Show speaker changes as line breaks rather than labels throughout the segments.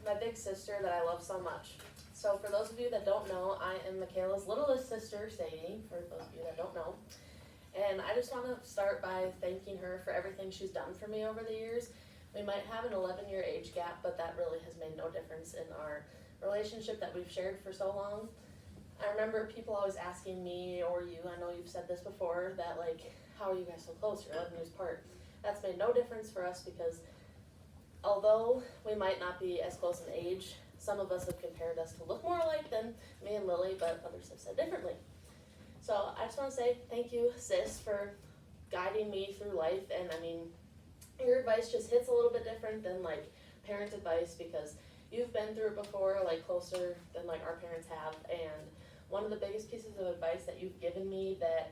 my big sister that I love so much. So for those of you that don't know, I am Michaela's littlest sister, Sadie, for those of you that don't know. And I just want to start by thanking her for everything she's done for me over the years. We might have an 11-year age gap, but that really has made no difference in our relationship that we've shared for so long. I remember people always asking me, or you, I know you've said this before, that like, how are you guys so close? You're 11 years apart. That's made no difference for us because although we might not be as close in age, some of us have compared us to look more alike than me and Lily, but others have said differently. So I just want to say thank you, sis, for guiding me through life. And I mean, your advice just hits a little bit different than like parent advice because you've been through it before, like closer than like our parents have. And one of the biggest pieces of advice that you've given me that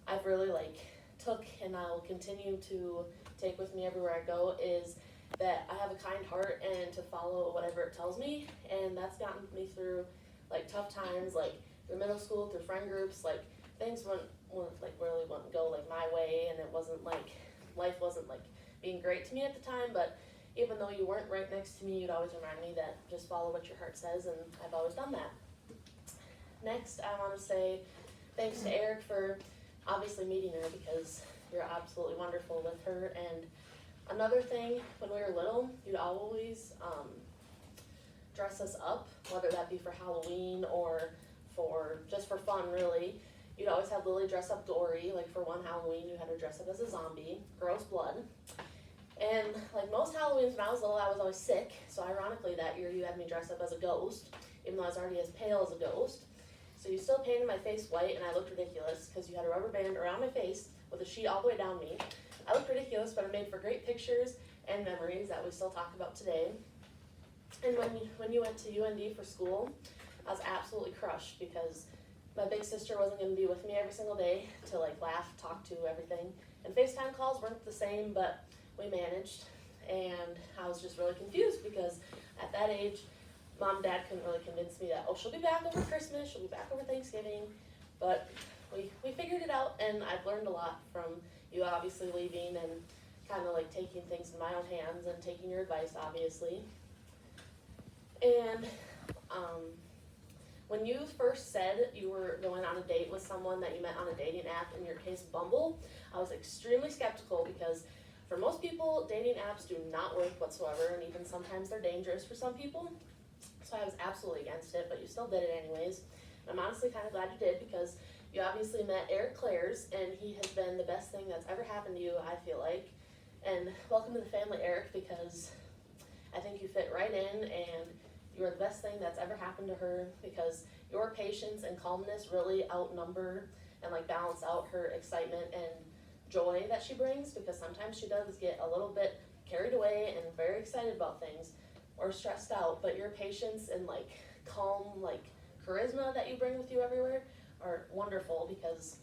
I've really like took and I'll continue to take with me everywhere I go is that I have a kind heart and to follow whatever it tells me. And that's gotten me through like tough times, like through middle school, through friend groups, like things really wouldn't go like my way, and it wasn't like life wasn't like being great to me at the time, but even though you weren't right next to me, you'd always remind me that just follow what your heart says, and I've always done that. Next, I want to say thanks to Eric for obviously meeting her because you're absolutely wonderful with her. And another thing, when we were little, you'd always dress us up, whether that be for Halloween or for just for fun, really. You'd always have Lily dress up Dory. Like for one Halloween, you had her dress up as a zombie, gross blood. And like most Halloweens when I was little, I was always sick. So ironically, that year you had me dress up as a ghost, even though I was already as pale as a ghost. So you still painted my face white, and I looked ridiculous because you had a rubber band around my face with a sheet all the way down me. I looked ridiculous, but it made for great pictures and memories that we still talk about today. And when you went to UND for school, I was absolutely crushed because my big sister wasn't going to be with me every single day to like laugh, talk to, everything. And FaceTime calls weren't the same, but we managed. And I was just really confused because at that age, Mom and Dad couldn't really convince me that, oh, she'll be back over Christmas, she'll be back over Thanksgiving. But we figured it out, and I've learned a lot from you obviously leaving and kind of like taking things in my own hands and taking your advice, obviously. And when you first said you were going on a date with someone that you met on a dating app, in your case Bumble, I was extremely skeptical because for most people, dating apps do not work whatsoever, and even sometimes they're dangerous for some people. So I was absolutely against it, but you still did it anyways. And I'm honestly kind of glad you did because you obviously met Eric Clares, and he has been the best thing that's ever happened to you, I feel like. And welcome to the family, Eric, because I think you fit right in, and you are the best thing that's ever happened to her because your patience and calmness really outnumber and like balance out her excitement and joy that she brings, because sometimes she does get a little bit carried away and very excited about things or stressed out, but your patience and like calm like charisma that you bring with you everywhere are wonderful. Because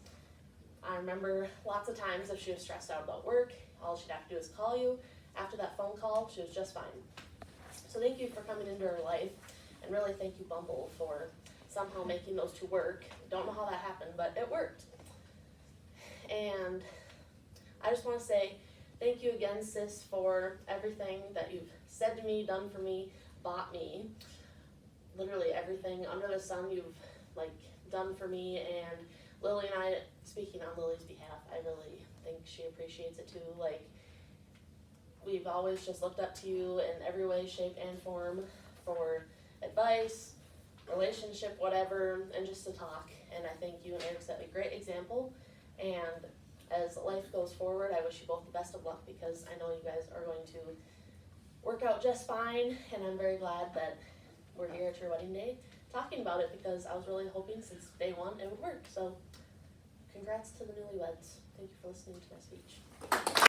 I remember lots of times if she was stressed out about work, all she'd have to do is call you. After that phone call, she was just fine. So thank you for coming into her life, and really thank you, Bumble, for somehow making those two work. Don't know how that happened, but it worked. And I just want to say thank you again, sis, for everything that you've said to me, done for me, bought me. Literally everything under the sun you've like done for me. And Lily and I, speaking on Lily's behalf, I really think she appreciates it too. Like, we've always just looked up to you in every way, shape, and form for advice, relationship, whatever, and just to talk. And I think you and Eric set a great example. And as life goes forward, I wish you both the best of luck because I know you guys are going to work out just fine. And I'm very glad that we're here at your wedding day talking about it because I was really hoping since day one it would work. So congrats to the newlyweds. Thank you for listening to my speech.